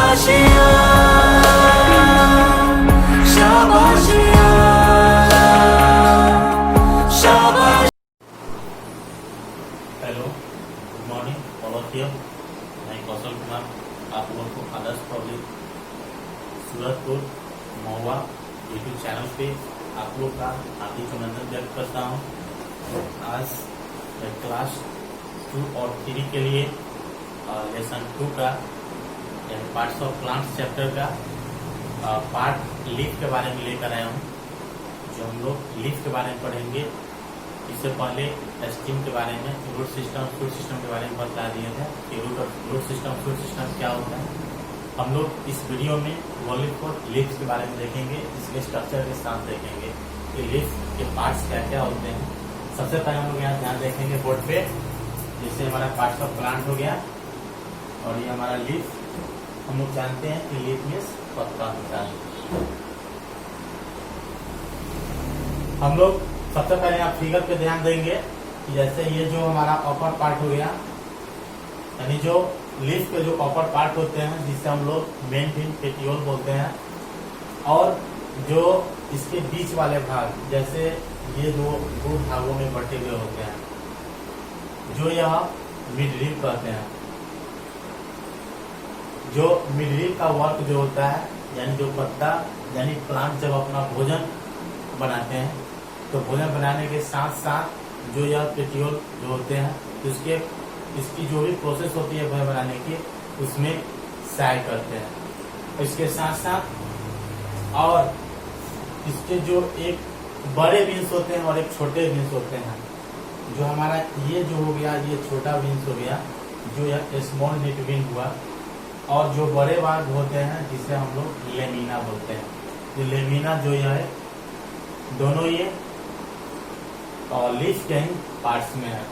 शाबाशिया शाबाशिया शाबाश। Hello, good morning all of you. मैं कौशल कुमार आप लोगों को आदर्श पब्लिक सूरतपुर महुआ यूट्यूब चैनल पे आप लोग का हार्दिक अभिनंदन व्यक्त करता हूँ। आज क्लास 2 और 3 के लिए लेसन 2 का पार्ट्स ऑफ प्लांट्स चैप्टर का पार्ट लीफ के बारे में लेकर आया हूँ। जो हम लोग लीफ के बारे में पढ़ेंगे, इससे पहले स्टीम के बारे में, रूट सिस्टम, फ्रूट सिस्टम के बारे में बता दिए थे कि रूट सिस्टम, फ्रूट सिस्टम क्या होता है। हम लोग इस वीडियो में ओनली फॉर लीफ के बारे में देखेंगे, इसके स्ट्रक्चर के साथ देखेंगे कि लीफ के पार्ट्स क्या क्या होते हैं। सबसे पहले हम लोग यहाँ ध्यान देखेंगे बोर्ड पे, जैसे हमारा पार्ट्स ऑफ प्लांट हो गया और ये हमारा लीफ। हम लोग जानते हैं कि लीफ मीन्स पत्ता होता है। हम लोग सबसे पहले आप फिगर पे ध्यान देंगे कि जैसे ये जो हमारा अपर पार्ट हो गया, यानी जो लीफ के जो अपर पार्ट होते हैं जिसे हम लोग मेन फिन पेटियोल बोलते हैं, और जो इसके बीच वाले भाग जैसे ये दो भागों में बटे हुए होते हैं जो यह मिडरीफ कहते हैं। जो मिडरीफ का वर्क जो होता है, यानी जो पत्ता यानी प्लांट जब अपना भोजन बनाते हैं तो भोजन बनाने के साथ साथ जो यह पेटियोल जो होते हैं तो इसकी जो भी प्रोसेस होती है भोजन बनाने की, उसमें सहाय करते हैं। इसके साथ साथ और इसके जो एक बड़े विंस होते हैं और एक छोटे विंस होते हैं। जो हमारा ये जो हो गया, ये छोटा विंस हो गया जो यह स्मॉल नीट विंग हुआ, और जो बड़े भाग होते हैं जिसे हम लोग लेमिना बोलते हैं। ये लेमिना जो यह है, दोनों ये लीफ के ही पार्ट्स में है।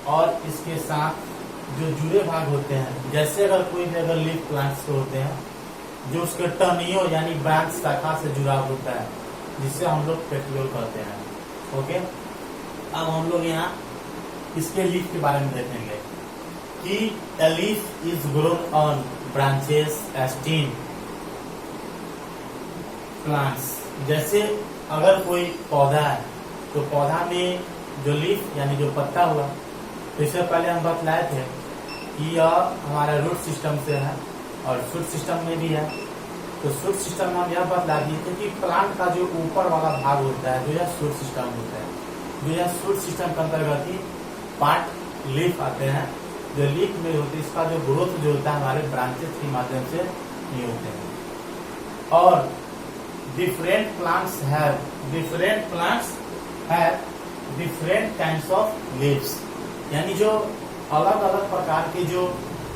और इसके साथ जो जुड़े भाग होते हैं, जैसे अगर कोई भी अगर लीफ प्लांट्स के होते हैं जो उसके टर्नियो यानी ब्रांच शाखा से जुड़ाव होता है, जिससे हम लोग पेटियोल कहते हैं। ओके, अब हम लोग यहाँ इसके लीफ के बारे में देखेंगे कि a leaf is grown on branches stem plants। जैसे अगर कोई पौधा है तो पौधा में जो लीफ यानी जो पत्ता हुआ, तो इससे पहले हम बतलाए थे कि यह हमारा रूट सिस्टम से है और शूट सिस्टम में भी है। तो शूट सिस्टम में हम यह बतला दिए थे कि प्लांट का जो ऊपर वाला भाग होता है जो यह शूट सिस्टम होता है। जो यह शूट सिस्टम के अंतर्गत ही पार्ट लीफ आते हैं। जो लीफ में होती है, इसका जो ग्रोथ जो होता है हमारे ब्रांचेस के माध्यम से नहीं होते हैं। और different plants have different kinds of leaves, यानी जो अलग अलग प्रकार के जो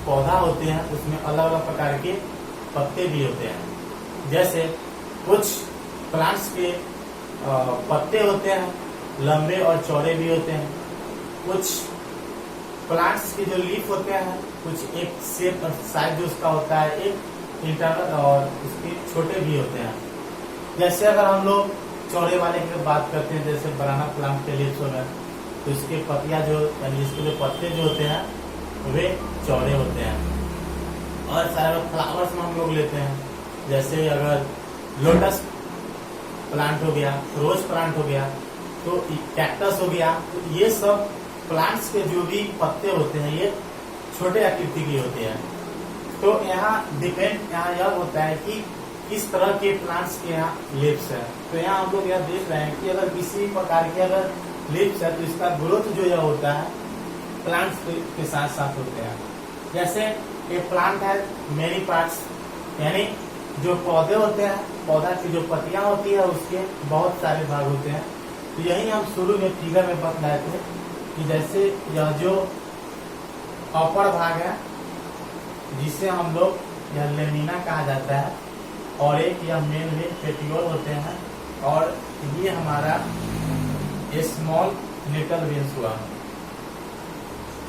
पौधा होते हैं उसमें अलग अलग प्रकार के पत्ते भी होते हैं। जैसे कुछ प्लांट्स के पत्ते होते हैं लंबे और चौड़े भी होते हैं। कुछ प्लांट्स के जो लीफ होते हैं कुछ एक शेप और साइज जो उसका होता है एक इंटरनल और उसके छोटे भी होते हैं। जैसे अगर हम लोग चौड़े वाले की बात करते हैं, जैसे बनाना प्लांट के लीव्स हो गए, तो इसके पत्तियां जो यानी इसके जो पत्ते जो होते हैं वे चौड़े होते हैं। और सारे फ्लावर्स में हम लोग लेते हैं, जैसे अगर लोटस प्लांट हो गया, रोज प्लांट हो गया, तो कैक्टस हो गया, तो ये सब प्लांट्स के जो भी पत्ते होते हैं ये छोटे आकृति की होते हैं। तो यहाँ डिपेंड यह होता है कि किस तरह के प्लांट्स के यहाँ लीव्स है। तो यहाँ हम लोग यह देख रहे हैं कि अगर किसी प्रकार के अगर लीव्स है तो इसका ग्रोथ जो यह होता है प्लांट्स के साथ साथ होते हैं। जैसे एक प्लांट है मेनी पार्ट्स, यानी जो पौधे होते हैं, पौधा की जो पत्तियां होती है उसके बहुत सारे भाग होते हैं। तो यही हम शुरू में फिगर में बतलाए थे कि जैसे यह जो अपर भाग है जिसे हम लोग यह लेमिना कहा जाता है, और एक यह मेन पेटियोल होते हैं, और ये हमारा स्मॉल लिटिल वेन्स हुआ।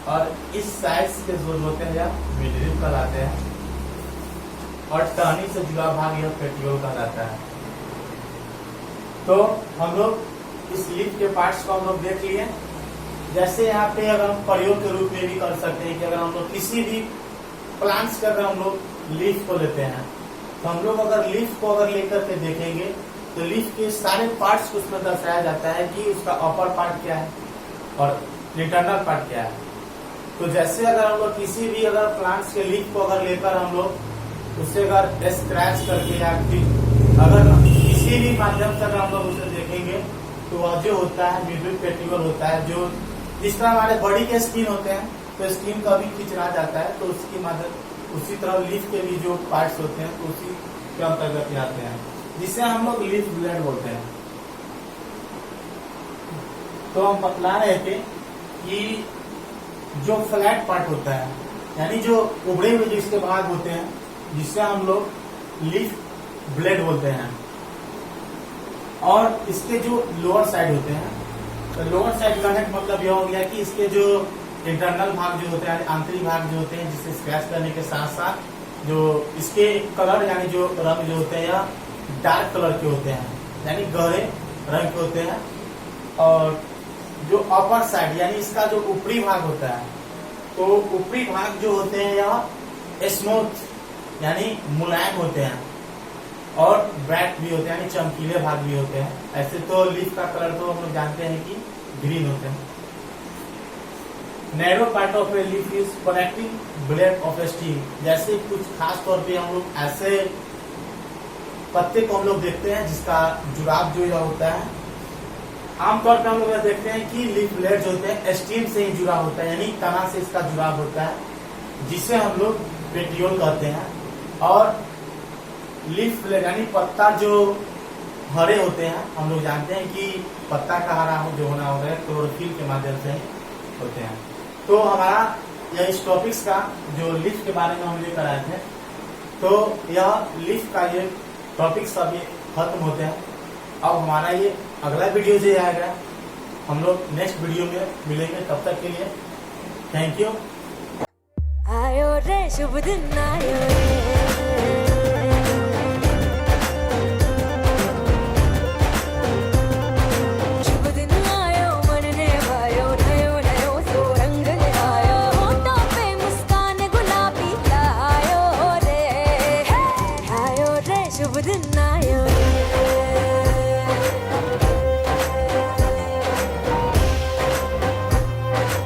और इस साइज के जो होते हैं यह मिडरीफ कहलाते हैं, और टहनी से जुड़ा भाग यह पेटियोल कहलाता है। तो हम लोग इस लीफ के पार्ट्स को हम लोग देख लिए। जैसे यहाँ पे अगर हम प्रयोग के रूप में भी कर सकते हैं कि अगर हम लोग किसी भी प्लांट्स के अगर हम लोग लीफ को लेते हैं, तो हम लोग अगर लीफ को अगर लेकर के देखेंगे तो लीफ के सारे पार्ट्स को उसमें दर्शाया जाता है कि उसका अपर पार्ट क्या है और इंटरनल पार्ट क्या है। तो जैसे अगर हम लोग किसी भी अगर प्लांट्स के लीफ को अगर लेकर हम लोग उसे अगर स्क्रैच करके या फिर अगर किसी भी माध्यम से अगर हम लोग उसे देखेंगे तो वह जो होता है म्यूजिक पेटिकल होता है, जो जिस तरह हमारे बॉडी के स्किन होते हैं तो स्किन का भी खिंचना जाता है, तो उसकी मदद उसी तरह लीफ के भी जो पार्ट्स होते हैं तो उसी के अंतर्गत आते हैं, जिसे हम लोग लीफ ब्लेड बोलते हैं। तो हम बतला रहे थे कि जो फ्लैट पार्ट होता है यानी जो उभरे हुए जिसके भाग होते हैं जिसे हम लोग लीफ ब्लेड बोलते हैं, और इसके जो लोअर साइड होते हैं, तो लोअर साइड का मतलब यह हो गया कि इसके जो इंटरनल भाग जो होते हैं, आंतरिक भाग जो होते हैं, जिसे स्क्रैच करने के साथ साथ जो इसके कलर यानी जो रंग जो होते हैं या डार्क कलर के होते हैं यानी गहरे रंग के होते हैं, और जो अपर साइड यानी इसका जो ऊपरी भाग होता है, तो ऊपरी भाग जो होते हैं यह स्मूथ यानी मुलायम होते हैं, और ब्राइट भी होते हैं यानी चमकीले भाग भी होते हैं। ऐसे तो लीफ का कलर तो हम लोग जानते हैं कि ग्रीन होते हैं। Narrow part of a leaf is connecting blade of A steam, जैसे कुछ खास तौर पे हम लोग ऐसे पत्ते को हम लोग देखते हैं जिसका जुड़ाव जो यह होता है, आमतौर पर हम लोग यह देखते हैं कि लीफ ब्लेड जो होते हैं स्टीम से ही जुड़ा होता है यानी तना से इसका जुड़ाव होता है, जिसे हम लोग पेटियोल कहते हैं। और लीफ ब्लेड यानी पत्ता जो हरे होते हैं, हम लोग जानते हैं कि पत्ता का हरा जो होना होता है क्लोरोफिल के माध्यम से होते हैं। तो हमारा यह इस टॉपिक्स का जो लीफ के बारे में हम लेकर आए थे, तो यह लीफ का ये टॉपिक्स सभी खत्म होते हैं। अब हमारा ये अगला वीडियो जो आएगा, हम लोग नेक्स्ट वीडियो में मिलेंगे, तब तक के लिए थैंक यू। आयो रे शुभ दिन आयो रे।